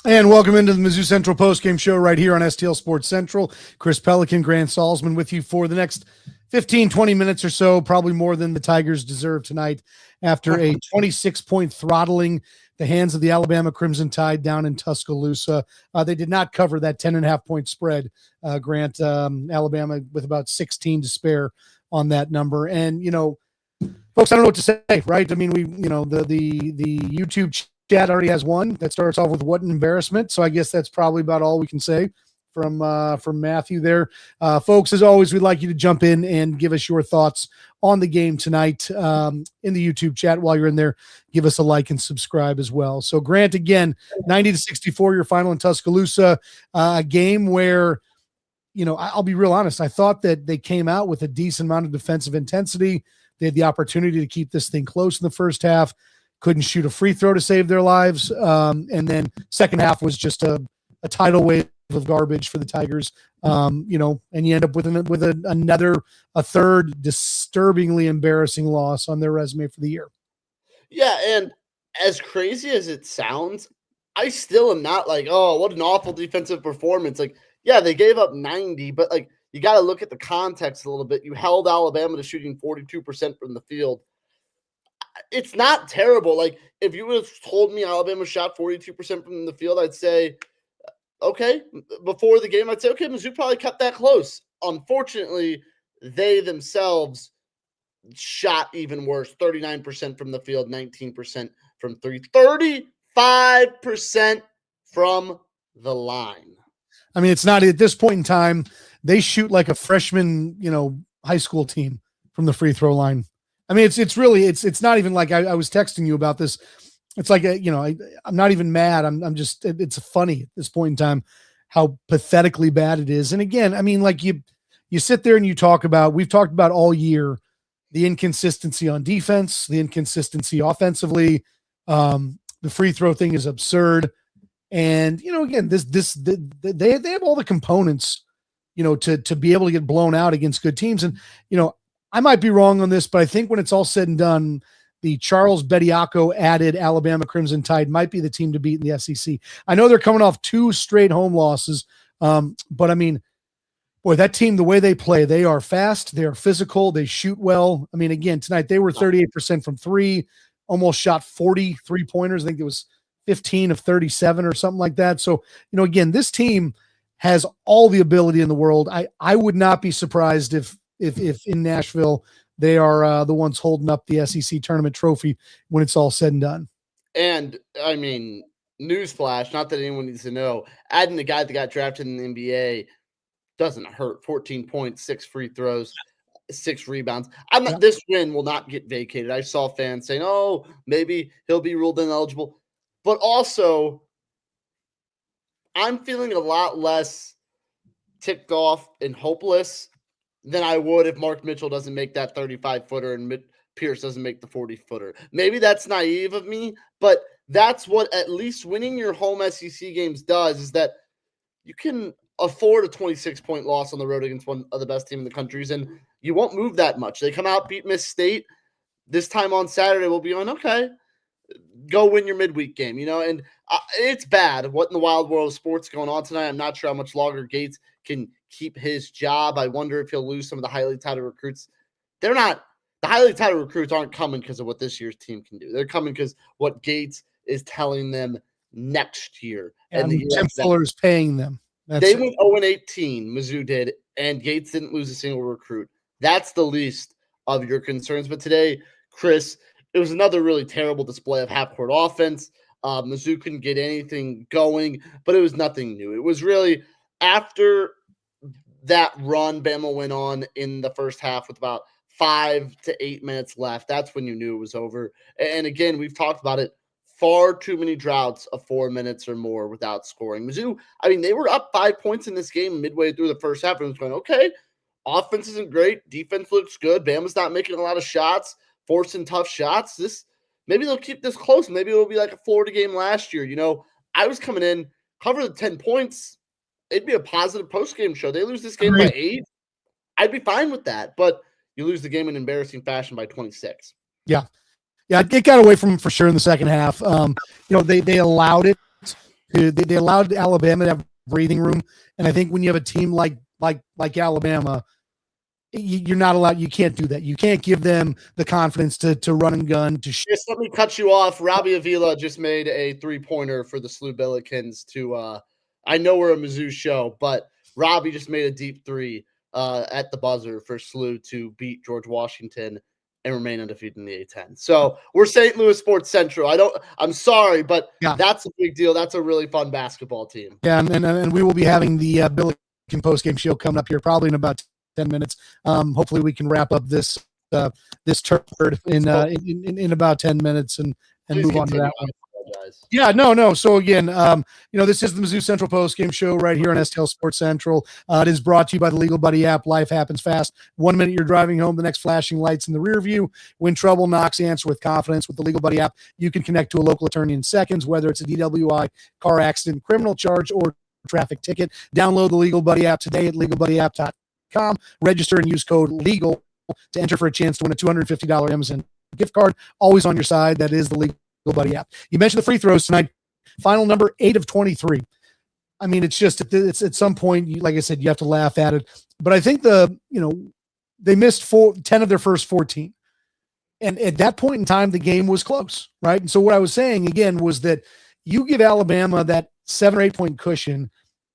And welcome into the Mizzou Central postgame show right here on STL Sports Central. Chris Pelican, Grant Salzman with you for the next 15, 20 minutes or so, probably more than the Tigers deserve tonight after a 26-point throttling the hands of the Alabama Crimson Tide down in Tuscaloosa. They did not cover that 10.5-point spread, Grant. Alabama with about 16 to spare on that number. And, folks, I don't know what to say, right? I mean, the YouTube chat already has one that starts off with "what an embarrassment." So I guess that's probably about all we can say from Matthew there. Folks, as always, we'd like you to jump in and give us your thoughts on the game tonight in the YouTube chat. While you're in there, give us a like and subscribe as well. So Grant, again, 90-64, your final in Tuscaloosa, a game where, I'll be real honest. I thought that they came out with a decent amount of defensive intensity. They had the opportunity to keep this thing close in the first half. Couldn't shoot a free throw to save their lives. And then second half was just a tidal wave of garbage for the Tigers. And you end up with a third disturbingly embarrassing loss on their resume for the year. Yeah, and as crazy as it sounds, I still am not like, oh, what an awful defensive performance. Like, yeah, they gave up 90, but like you got to look at the context a little bit. You held Alabama to shooting 42% from the field. It's not terrible. Like, if you would have told me Alabama shot 42% from the field, I'd say, okay. Before the game, I'd say, okay, Mizzou probably cut that close. Unfortunately, they themselves shot even worse. 39% from the field, 19% from three, 35% from the line. I mean, it's not at this point in time, they shoot like a freshman, high school team from the free throw line. I mean, it's really not even like I was texting you about this. It's like, I'm not even mad. I'm just, it's funny at this point in time, how pathetically bad it is. And again, I mean, like you sit there and we've talked about all year, the inconsistency on defense, the inconsistency offensively. The free throw thing is absurd. And, again, they have all the components, to be able to get blown out against good teams. And, I might be wrong on this, but I think when it's all said and done, the Charles Bediako added Alabama Crimson Tide might be the team to beat in the SEC. I know they're coming off 2 straight home losses, but I mean, boy, that team, the way they play, they are fast, they are physical, they shoot well. I mean, again, tonight they were 38% from 3, almost shot 40 3-pointers. I think it was 15 of 37 or something like that. So, again, this team has all the ability in the world. I would not be surprised if in Nashville they are the ones holding up the SEC tournament trophy when it's all said and done. And I mean, newsflash, not that anyone needs to know, adding the guy that got drafted in the NBA doesn't hurt. 14 points, 6 free throws, 6 rebounds. This win will not get vacated. I saw fans saying, oh, maybe he'll be ruled ineligible. But also, I'm feeling a lot less ticked off and hopeless than I would if Mark Mitchell doesn't make that 35-footer and Pierce doesn't make the 40-footer. Maybe that's naive of me, but that's what at least winning your home SEC games does, is that you can afford a 26-point loss on the road against one of the best teams in the country, and you won't move that much. They come out, beat Miss State. This time on Saturday, we'll be on, okay, go win your midweek game, and it's bad. What in the wild world of sports going on tonight? I'm not sure how much longer Gates can keep his job. I wonder if he'll lose some of the highly touted recruits. The highly touted recruits aren't coming because of what this year's team can do. They're coming because what Gates is telling them next year. And Tim Fuller is paying them. They went 0-18, Mizzou did, and Gates didn't lose a single recruit. That's the least of your concerns. But today, Chris, it was another really terrible display of half-court offense. Mizzou couldn't get anything going, but it was nothing new. It was really after that run Bama went on in the first half with about 5 to 8 minutes left. That's when you knew it was over. And again, we've talked about it. Far too many droughts of 4 minutes or more without scoring. Mizzou, I mean, they were up 5 points in this game midway through the first half, and it was going, okay, offense isn't great. Defense looks good. Bama's not making a lot of shots, forcing tough shots. Maybe they'll keep this close. Maybe it'll be like a Florida game last year. I was coming in, cover the 10 points. It'd be a positive post-game show. They lose this game by 8. I'd be fine with that. But you lose the game in embarrassing fashion by 26. Yeah. Yeah, it got away from them for sure in the second half. They allowed it They allowed Alabama to have breathing room, and I think when you have a team like Alabama, you're not allowed. You can't do that. You can't give them the confidence to run and gun. Just let me cut you off. Robbie Avila just made a 3-pointer for the SLU Billikens to. I know we're a Mizzou show, but Robbie just made a deep 3 at the buzzer for SLU to beat George Washington and remain undefeated in the A-10. So we're St. Louis Sports Central. I'm sorry, but that's a big deal. That's a really fun basketball team. Yeah, and we will be having the Billiken postgame show coming up here probably in about 10 minutes. Hopefully we can wrap up this turd in about 10 minutes and move on to that one. Yeah, no. So again, this is the Mizzou Central postgame show right here on STL Sports Central. It is brought to you by the Legal Buddy app. Life happens fast. 1 minute you're driving home, the next flashing lights in the rear view. When trouble knocks, answer with confidence. With the Legal Buddy app, you can connect to a local attorney in seconds, whether it's a DWI, car accident, criminal charge, or traffic ticket. Download the Legal Buddy app today at legalbuddyapp.com. Register and use code LEGAL to enter for a chance to win a $250 Amazon gift card. Always on your side. That is the Legal Buddy app. You mentioned the free throws tonight. Final number 8 of 23. I mean, it's just it's at some point, like I said, you have to laugh at it. But I think they missed 10 of their first 14. And at that point in time, the game was close, right? And so what I was saying again was that you give Alabama that 7 or 8 point cushion,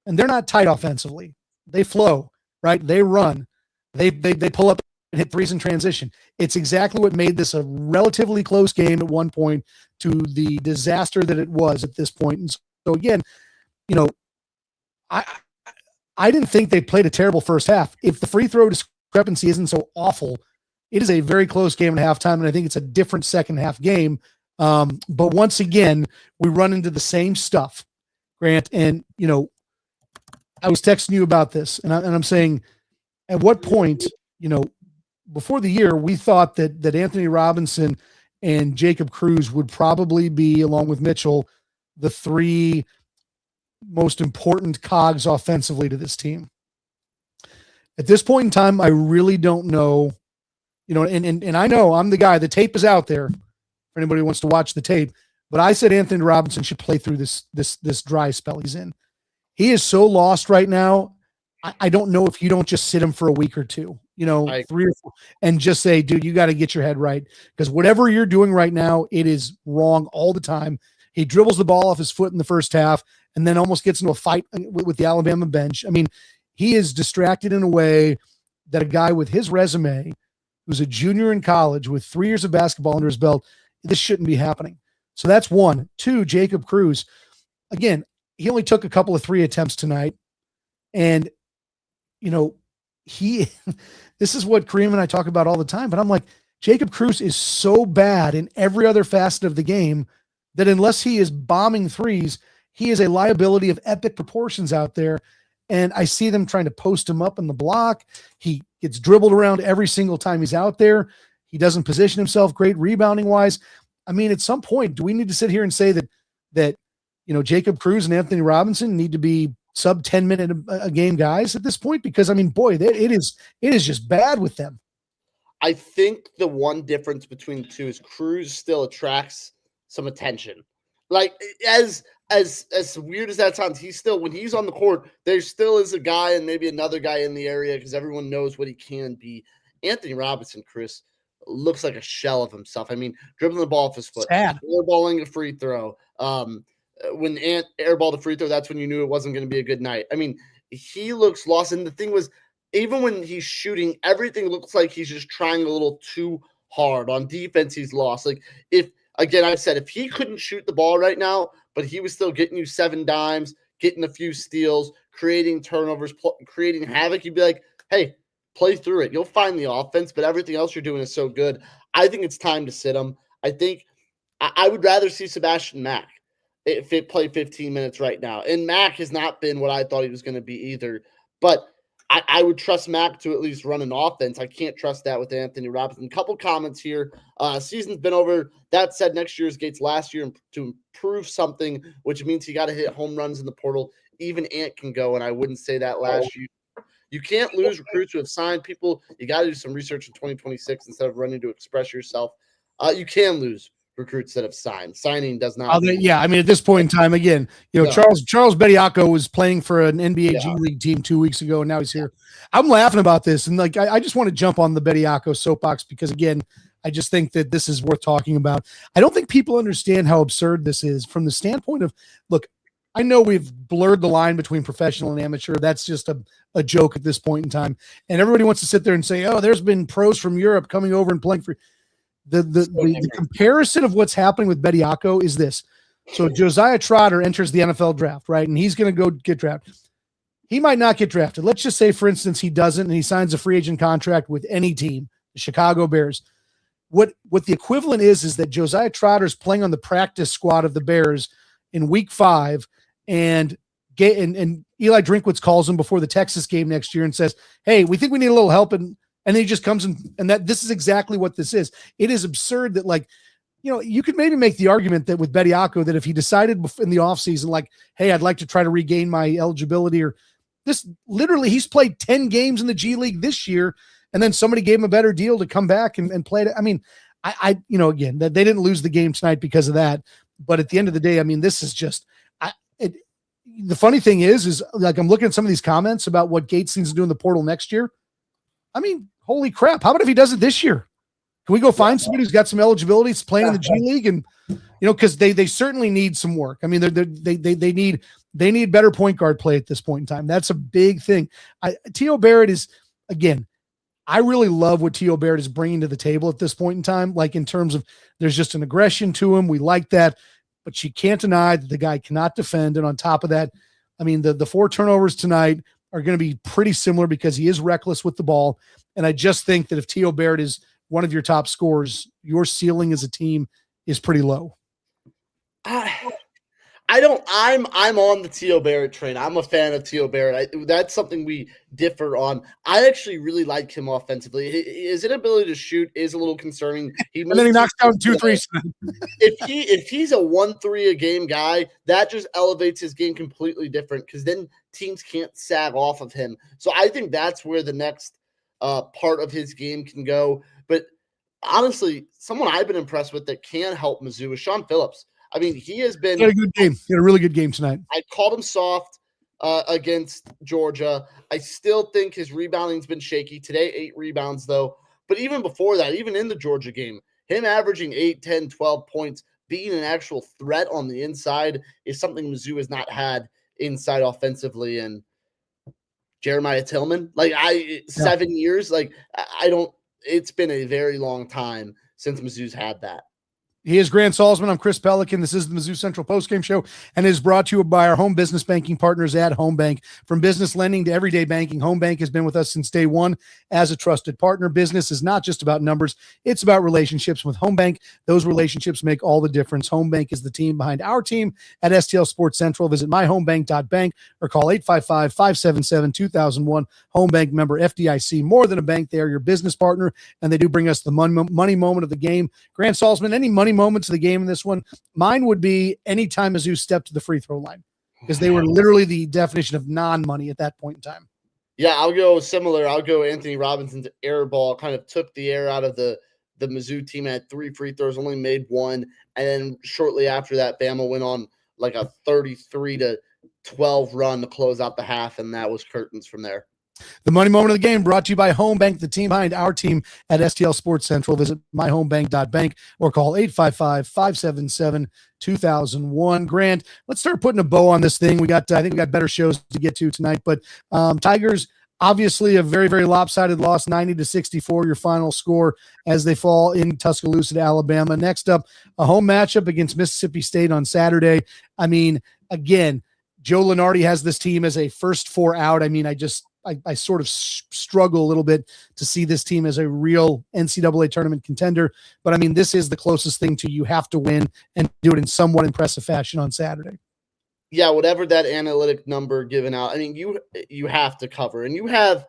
and they're not tight offensively. They flow, right? They run. They pull up and hit threes in transition. It's exactly what made this a relatively close game at one point to the disaster that it was at this point. And so again, I didn't think they played a terrible first half. If the free throw discrepancy isn't so awful, it is a very close game at halftime, and I think it's a different second half game. But once again, we run into the same stuff, Grant. And, I was texting you about this, and I'm saying, at what point, before the year, we thought that Anthony Robinson and Jacob Cruz would probably be, along with Mitchell, the 3 most important cogs offensively to this team. At this point in time, I really don't know, and I know I'm the guy, the tape is out there for anybody who wants to watch the tape, but I said Anthony Robinson should play through this dry spell he's in. He is so lost right now. I don't know if you don't just sit him for a week or 2, 3 or 4, and just say, dude, you got to get your head right, because whatever you're doing right now, it is wrong all the time. He dribbles the ball off his foot in the first half and then almost gets into a fight with the Alabama bench. I mean, he is distracted in a way that a guy with his resume, who's a junior in college with 3 years of basketball under his belt, this shouldn't be happening. So that's 1. 2, Jacob Cruz. Again, he only took a couple of 3 attempts tonight. And, this is what Kareem and I talk about all the time, but I'm like, Jacob Cruz is so bad in every other facet of the game that unless he is bombing threes, he is a liability of epic proportions out there. And I see them trying to post him up in the block. He gets dribbled around every single time he's out there. He doesn't position himself great rebounding wise. I mean, at some point, do we need to sit here and say that Jacob Cruz and Anthony Robinson need to be sub 10-minute a game guys at this point? Because I mean, boy, it is just bad with them. I think the one difference between the two is Cruz still attracts some attention. Like as weird as that sounds, when he's on the court, there still is a guy and maybe another guy in the area because everyone knows what he can be. Anthony Robinson, Chris, looks like a shell of himself. I mean, dribbling the ball off his foot, airballing a free throw. When Ant airballed a free throw, that's when you knew it wasn't going to be a good night. I mean, he looks lost. And the thing was, even when he's shooting, everything looks like he's just trying a little too hard. On defense, he's lost. Like, I've said, if he couldn't shoot the ball right now, but he was still getting you 7 dimes, getting a few steals, creating turnovers, creating havoc, you'd be like, hey, play through it. You'll find the offense, but everything else you're doing is so good. I think it's time to sit him. I think I would rather see Sebastian Mack if it played 15 minutes right now. And Mack has not been what I thought he was going to be either. But I would trust Mack to at least run an offense. I can't trust that with Anthony Robinson. A couple comments here. Season's been over. That said, next year's Gates last year to improve something, which means he got to hit home runs in the portal. Even Ant can go, and I wouldn't say that last year. You can't lose recruits who have signed people. You got to do some research in 2026 instead of running to express yourself. You can lose recruits that have signed. Signing does not. Yeah, I mean, at this point in time, again, No. Charles Bediako was playing for an NBA G Yeah. League team 2 weeks ago, and now he's here. I'm laughing about this, and like I just want to jump on the Bediako soapbox because, again, I just think that this is worth talking about. I don't think people understand how absurd this is from the standpoint of, look, I know we've blurred the line between professional and amateur. That's just a joke at this point in time. And everybody wants to sit there and say, oh, there's been pros from Europe coming over and playing for the comparison of what's happening with Bediako is this. So Josiah Trotter enters the NFL draft, right? And he's going to go get drafted. He might not get drafted. Let's just say, for instance, he doesn't, and he signs a free agent contract with any team, the Chicago Bears. What the equivalent is that Josiah Trotter is playing on the practice squad of the Bears in week 5, and Eli Drinkwitz calls him before the Texas game next year and says, hey, we think we need a little help. And then he just comes and that this is exactly what this is. It is absurd that, like, you know, you could maybe make the argument that with Bediako that if he decided in the offseason, like, hey, I'd like to try to regain my eligibility, or this, literally he's played 10 games in the G League this year, and then somebody gave him a better deal to come back and play it. I mean, I you know, again, that they didn't lose the game tonight because of that. But at the end of the day, I mean, this is just the funny thing is like, I'm looking at some of these comments about what Gates needs to do in the portal next year. I mean, holy crap. How about if he does it this year? Can we go find somebody who's got some eligibility, playing in the G League? And, you know, cause they certainly need some work. I mean, they need better point guard play at this point in time. That's a big thing. T.O. Barrett is, again, I really love what T.O. Barrett is bringing to the table at this point in time. Like, in terms of, there's just an aggression to him. We like that, but you can't deny that the guy cannot defend. And on top of that, I mean, the 4 turnovers tonight are going to be pretty similar because he is reckless with the ball. And I just think that if T.O. Barrett is one of your top scorers, your ceiling as a team is pretty low. I'm on the T.O. Barrett train. I'm a fan of T.O. Barrett. That's something we differ on. I actually really like him offensively. His inability to shoot is a little concerning. And then he knocks down 2 threes. If he's a 1-3 a game guy, that just elevates his game completely different, because then teams can't sag off of him. So I think that's where the next part of his game can go. But honestly, someone I've been impressed with that can help Mizzou is Sean Phillips. I mean, he has been. He had a good game. He had a really good game tonight. I called him soft against Georgia. I still think his rebounding's been shaky. Today, 8 rebounds, though. But even before that, even in the Georgia game, him averaging 8, 10, 12 points, being an actual threat on the inside is something Mizzou has not had inside offensively. And Jeremiah Tillman, 7 years, it's been a very long time since Mizzou's had that. He is Grant Salzman. I'm Chris Pelican. This is the Mizzou Central Postgame Show, and is brought to you by our home business banking partners at Home Bank. From business lending to everyday banking, Home Bank has been with us since day one as a trusted partner. Business is not just about numbers. It's about relationships. With Home Bank, those relationships make all the difference. Home Bank is the team behind our team at STL Sports Central. Visit myhomebank.bank or call 855-577-2001. Home Bank, member FDIC. More than a bank, they are your business partner, and they do bring us the money moment of the game. Grant Salzman, any money moments of the game in this one? Mine would be anytime Mizzou stepped to the free throw line, because they were literally the definition of non-money at that point in time. Yeah, I'll go similar. I'll go Anthony Robinson's air ball kind of took the air out of the Mizzou team. Had 3 free throws, only made 1. And then shortly after that, Bama went on like a 33-12 run to close out the half, and that was curtains from there. The money moment of the game brought to you by Home Bank, the team behind our team at STL Sports Central. Visit myhomebank.bank or call 855-577-2001. Grant, let's start putting a bow on this thing. I think we got better shows to get to tonight, but Tigers, obviously a very, very lopsided loss, 90-64, your final score as they fall in Tuscaloosa to Alabama. Next up, a home matchup against Mississippi State on Saturday. I mean, again, Joe Lunardi has this team as a first 4 out. I mean, I sort of struggle a little bit to see this team as a real NCAA tournament contender. But I mean, this is the closest thing to you have to win and do it in somewhat impressive fashion on Saturday. Yeah, whatever that analytic number given out, I mean, you have to cover. And you have,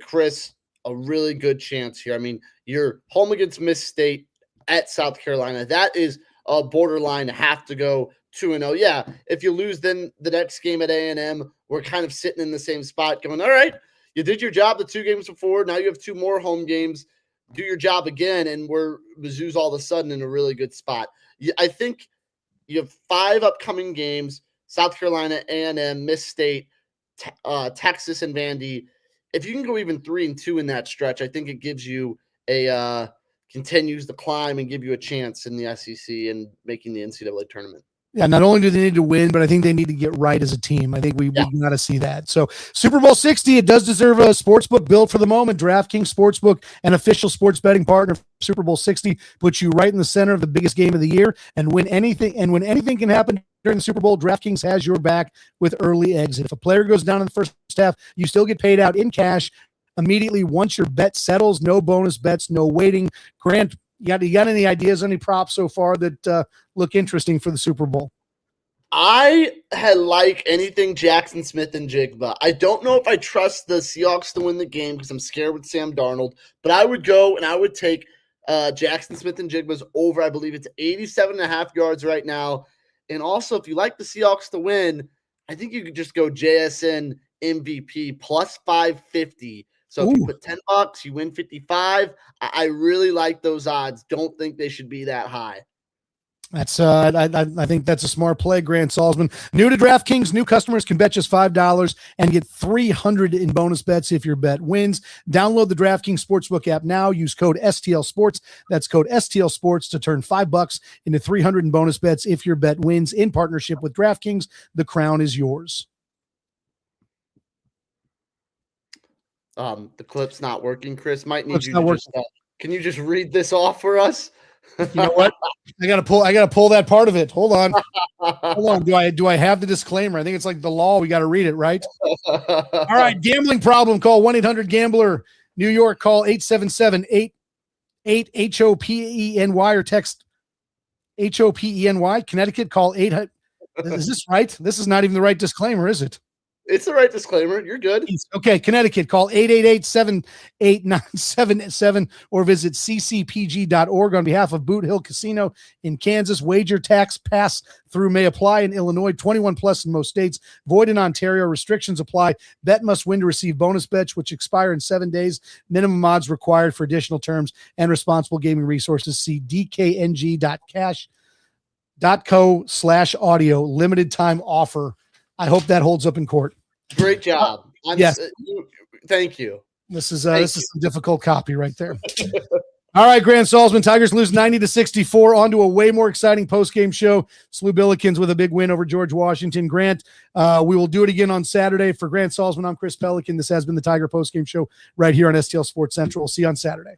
Chris, a really good chance here. I mean, you're home against Miss State at South Carolina. That is a borderline have to go 2-0. Yeah, if you lose, then the next game at A&M, we're kind of sitting in the same spot going, all right, you did your job the 2 games before. Now you have 2 more home games. do your job again, and Mizzou's all of a sudden in a really good spot. I think you have 5 upcoming games: South Carolina, A&M, Miss State, Texas, and Vandy. If you can go even 3-2 in that stretch, I think it gives you continues the climb and give you a chance in the SEC and making the NCAA tournament. Yeah, not only do they need to win, but I think they need to get right as a team. I think we got to see that. So Super Bowl 60, it does deserve a sportsbook built for the moment. DraftKings Sportsbook, an official sports betting partner for Super Bowl 60, puts you right in the center of the biggest game of the year. And when anything can happen during the Super Bowl, DraftKings has your back with early exit. If a player goes down in the first half, you still get paid out in cash immediately once your bet settles. No bonus bets, no waiting. Grant, you got any ideas, any props so far that look interesting for the Super Bowl? I like anything Jackson Smith and Jigba. I don't know if I trust the Seahawks to win the game because I'm scared with Sam Darnold, but I would go and I would take Jackson Smith and Jigba's over. I believe it's 87.5 yards right now. And also, if you like the Seahawks to win, I think you could just go JSN MVP plus 550. So if you put $10, you win 55. I really like those odds. Don't think they should be that high. That's I think that's a smart play, Grant Salzman. New to DraftKings, new customers can bet just $5 and get $300 in bonus bets if your bet wins. Download the DraftKings Sportsbook app now. Use code STL Sports. That's code STL Sports to turn $5 into $300 in bonus bets if your bet wins. In partnership with DraftKings, the crown is yours. The clip's not working, Chris. Might need you to just can you just read this off for us? You know what? I gotta pull that part of it. Hold on. Do I have the disclaimer? I think it's like the law. We got to read it, right? All right. Gambling problem. Call 1-800-GAMBLER. New York, call 877-8-HOPENY or text HOPENY. Connecticut, call 800. Is this right? This is not even the right disclaimer, is it? It's the right disclaimer. You're good. Okay. Connecticut, call 888-78977 or visit ccpg.org on behalf of Boot Hill Casino in Kansas. Wager tax pass through may apply in Illinois, 21 plus in most states, void in Ontario. Restrictions apply. Bet must win to receive bonus bets, which expire in 7 days. Minimum odds required. For additional terms and responsible gaming resources, see dkng.cash.co/audio. Limited time offer. I hope that holds up in court. Great job. Yes. Thank you. This is some difficult copy right there. All right, Grant Salzman, Tigers lose 90-64. On to a way more exciting post-game show. SLU Billikens with a big win over George Washington. Grant, we will do it again on Saturday. For Grant Salzman, I'm Chris Pelican. This has been the Tiger post-game show right here on STL Sports Central. We'll see you on Saturday.